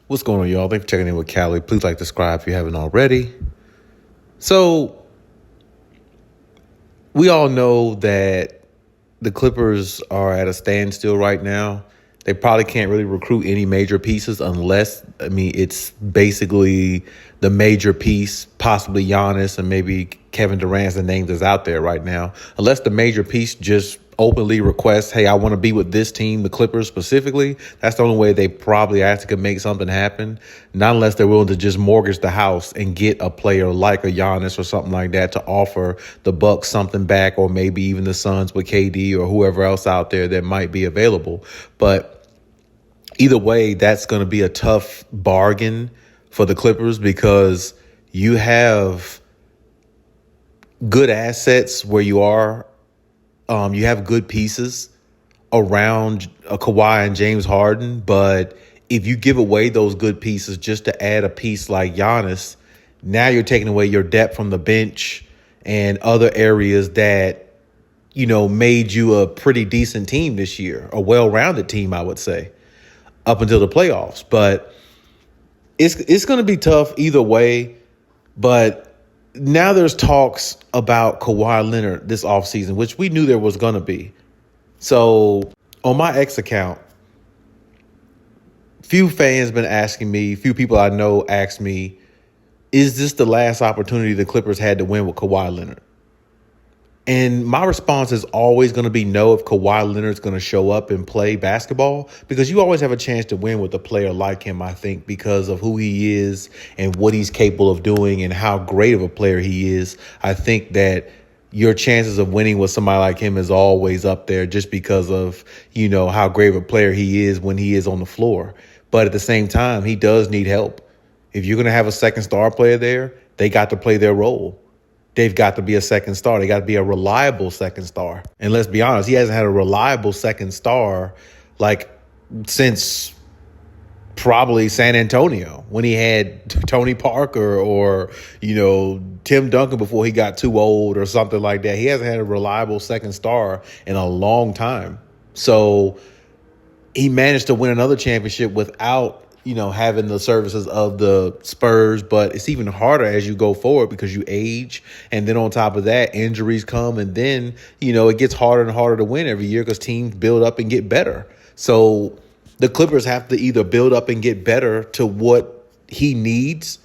What's going on, y'all? Thanks for checking in with Callie. Please like, subscribe if you haven't already. So, we all know that the Clippers are at a standstill right now. They probably can't really recruit any major pieces unless, it's basically the major piece, possibly Giannis and maybe Kevin Durant's the name that's out there right now. Unless the major piece just openly requests, hey, I want to be with this team, the Clippers specifically. That's the only way they probably actually could make something happen. Not unless they're willing to just mortgage the house and get a player like a Giannis or something like that to offer the Bucks something back, or maybe even the Suns with KD or whoever else out there that might be available. But either way, that's going to be a tough bargain for the Clippers because you have good assets where you are. You have good pieces around Kawhi and James Harden, but if you give away those good pieces just to add a piece like Giannis, now you're taking away your depth from the bench and other areas that, made you a pretty decent team this year, a well-rounded team, I would say, up until the playoffs. But it's going to be tough either way. But now there's talks about Kawhi Leonard this offseason, which we knew there was going to be. So on my X account, few fans been asking me, few people I know asked me, is this the last opportunity the Clippers had to win with Kawhi Leonard? And my response is always going to be no if Kawhi Leonard's going to show up and play basketball, because you always have a chance to win with a player like him, I think, because of who he is and what he's capable of doing and how great of a player he is. I think that your chances of winning with somebody like him is always up there just because of, how great of a player he is when he is on the floor. But at the same time, he does need help. If you're going to have a second star player there, they got to play their role. They've got to be a second star. They got to be a reliable second star. And let's be honest, he hasn't had a reliable second star since probably San Antonio, when he had Tony Parker or, Tim Duncan before he got too old or something like that. He hasn't had a reliable second star in a long time. So he managed to win another championship without having the services of the Spurs, but it's even harder as you go forward because you age. And then on top of that, injuries come. And then, it gets harder and harder to win every year because teams build up and get better. So the Clippers have to either build up and get better to what he needs,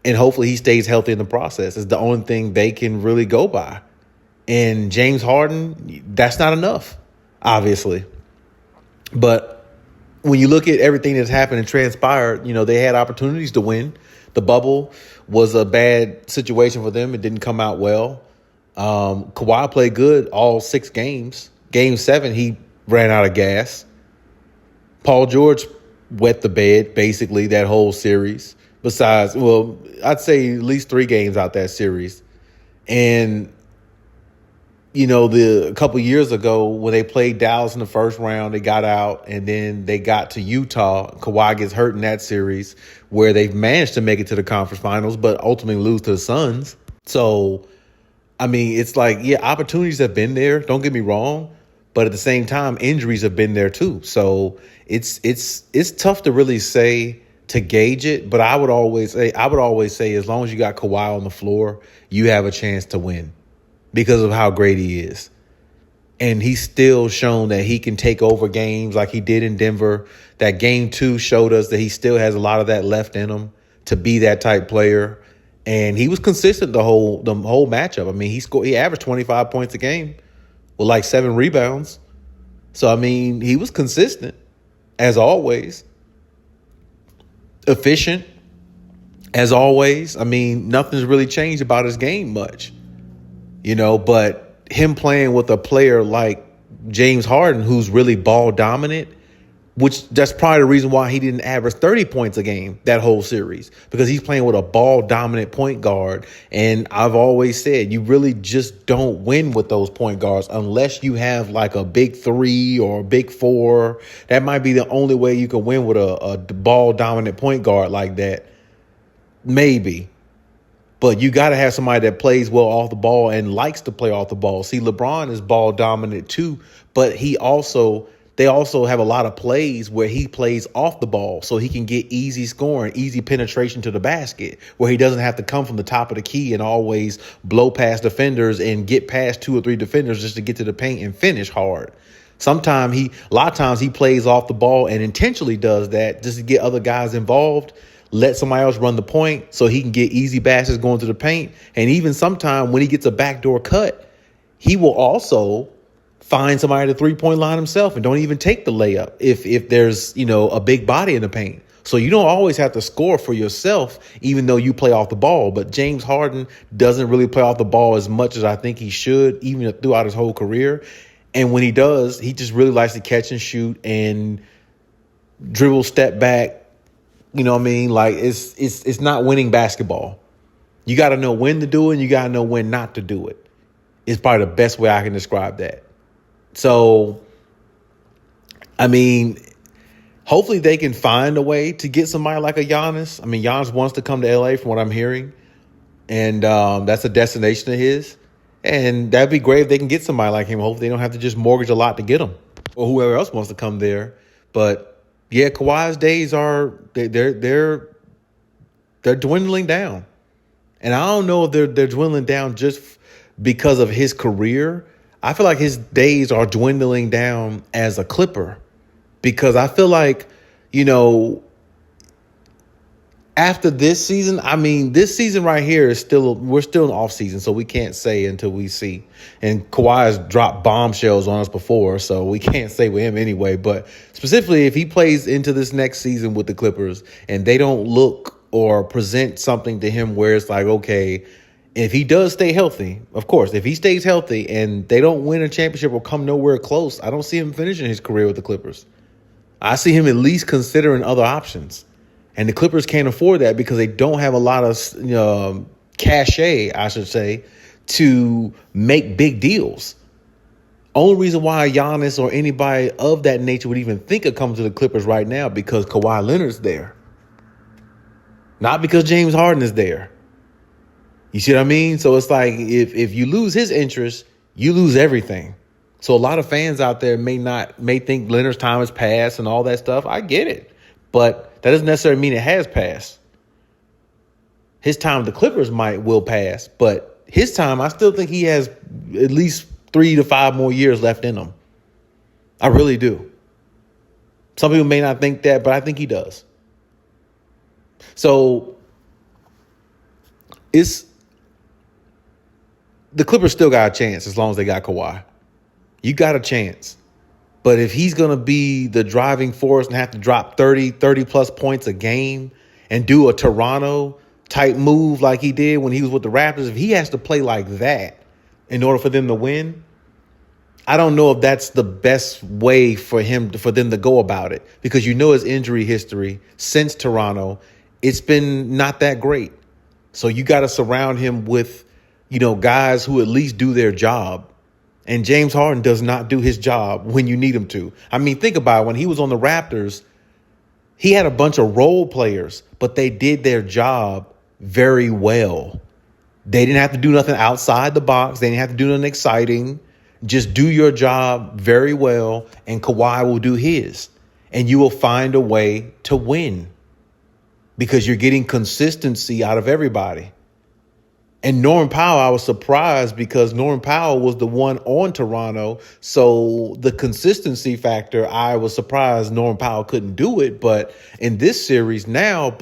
and hopefully he stays healthy in the process. It's the only thing they can really go by. And James Harden, that's not enough, obviously. But when you look at everything that's happened and transpired, they had opportunities to win. The bubble was a bad situation for them. It didn't come out well. Kawhi played good all 6 games. Game 7, he ran out of gas. Paul George wet the bed, basically, that whole series. Besides, I'd say at least 3 games out that series. And a couple years ago when they played Dallas in the first round, they got out, and then they got to Utah. Kawhi gets hurt in that series where they've managed to make it to the conference finals, but ultimately lose to the Suns. So, it's opportunities have been there. Don't get me wrong. But at the same time, injuries have been there too. So it's tough to really say, to gauge it. But I would always say, as long as you got Kawhi on the floor, you have a chance to win, because of how great he is. And he's still shown that he can take over games like he did in Denver. That game 2 showed us that he still has a lot of that left in him to be that type player. And he was consistent the whole matchup. He averaged 25 points a game with 7 rebounds. So, he was consistent as always. Efficient as always. Nothing's really changed about his game much. But him playing with a player like James Harden, who's really ball dominant, that's probably the reason why he didn't average 30 points a game that whole series, because he's playing with a ball dominant point guard. And I've always said, you really just don't win with those point guards unless you have a big 3 or a big 4. That might be the only way you can win with a ball dominant point guard like that. Maybe. But you got to have somebody that plays well off the ball and likes to play off the ball. See, LeBron is ball dominant too, but he also they also have a lot of plays where he plays off the ball so he can get easy scoring, easy penetration to the basket, where he doesn't have to come from the top of the key and always blow past defenders and get past 2 or 3 defenders just to get to the paint and finish hard. A lot of times he plays off the ball and intentionally does that just to get other guys involved, let somebody else run the point so he can get easy baskets going to the paint. And even sometime when he gets a backdoor cut, he will also find somebody at the 3-point line himself and don't even take the layup if there's, a big body in the paint. So you don't always have to score for yourself, even though you play off the ball. But James Harden doesn't really play off the ball as much as I think he should, even throughout his whole career. And when he does, he just really likes to catch and shoot and dribble, step back. You know what I mean? Like it's not winning basketball. You got to know when to do it, and you got to know when not to do it. It's probably the best way I can describe that. So, I mean, hopefully they can find a way to get somebody like a Giannis. I mean, Giannis wants to come to LA from what I'm hearing, and that's a destination of his. And that'd be great if they can get somebody like him. Hopefully they don't have to just mortgage a lot to get him, or whoever else wants to come there. But yeah, Kawhi's days they're dwindling down, and I don't know if they're dwindling down just because of his career. I feel like his days are dwindling down as a Clipper, because I feel like, after this season, this season right here we're still in off season, so we can't say until we see. And Kawhi has dropped bombshells on us before, so we can't say with him anyway. But specifically, if he plays into this next season with the Clippers and they don't look or present something to him where it's like, okay, if he does stay healthy, of course, if he stays healthy and they don't win a championship or come nowhere close, I don't see him finishing his career with the Clippers. I see him at least considering other options. And the Clippers can't afford that because they don't have a lot of cachet, I should say, to make big deals. Only reason why Giannis or anybody of that nature would even think of coming to the Clippers right now because Kawhi Leonard's there. Not because James Harden is there. You see what I mean? So it's like if you lose his interest, you lose everything. So a lot of fans out there may think Leonard's time has passed and all that stuff. I get it. But that doesn't necessarily mean it has passed. His time with the Clippers will pass, but his time, I still think he has at least 3 to 5 more years left in him. I really do. Some people may not think that, but I think he does. So the Clippers still got a chance as long as they got Kawhi. You got a chance. But if he's going to be the driving force and have to drop 30-plus points a game and do a Toronto-type move like he did when he was with the Raptors, if he has to play like that in order for them to win, I don't know if that's the best way for them to go about it. Because his injury history since Toronto, it's been not that great. So you got to surround him with, guys who at least do their job. And James Harden does not do his job when you need him to. I mean, think about it. When he was on the Raptors, he had a bunch of role players, but they did their job very well. They didn't have to do nothing outside the box. They didn't have to do nothing exciting. Just do your job very well, and Kawhi will do his. And you will find a way to win because you're getting consistency out of everybody. And Norman Powell, I was surprised because Norman Powell was the one on Toronto. So the consistency factor, I was surprised Norman Powell couldn't do it. But in this series now,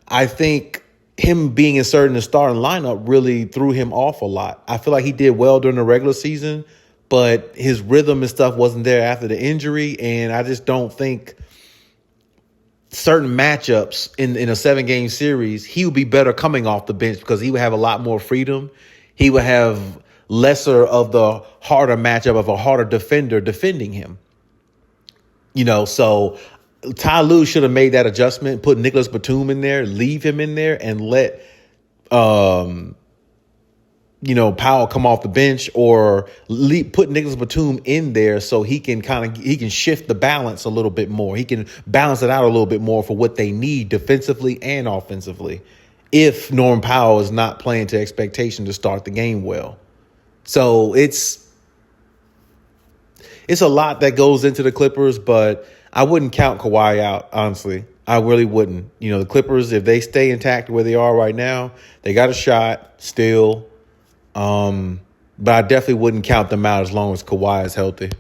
I think him being inserted in the starting lineup really threw him off a lot. I feel like he did well during the regular season, but his rhythm and stuff wasn't there after the injury. And I just don't think certain matchups in a 7-game series, he would be better coming off the bench because he would have a lot more freedom. He would have lesser of the harder matchup of a harder defender defending him. So Ty Lue should have made that adjustment, put Nicholas Batum in there, leave him in there, and let Powell come off the bench, or put Nicholas Batum in there so he can shift the balance a little bit more. He can balance it out a little bit more for what they need defensively and offensively if Norman Powell is not playing to expectation to start the game well. So it's it's a lot that goes into the Clippers, but I wouldn't count Kawhi out, honestly. I really wouldn't. You know, the Clippers, if they stay intact where they are right now, they got a shot still. But I definitely wouldn't count them out as long as Kawhi is healthy.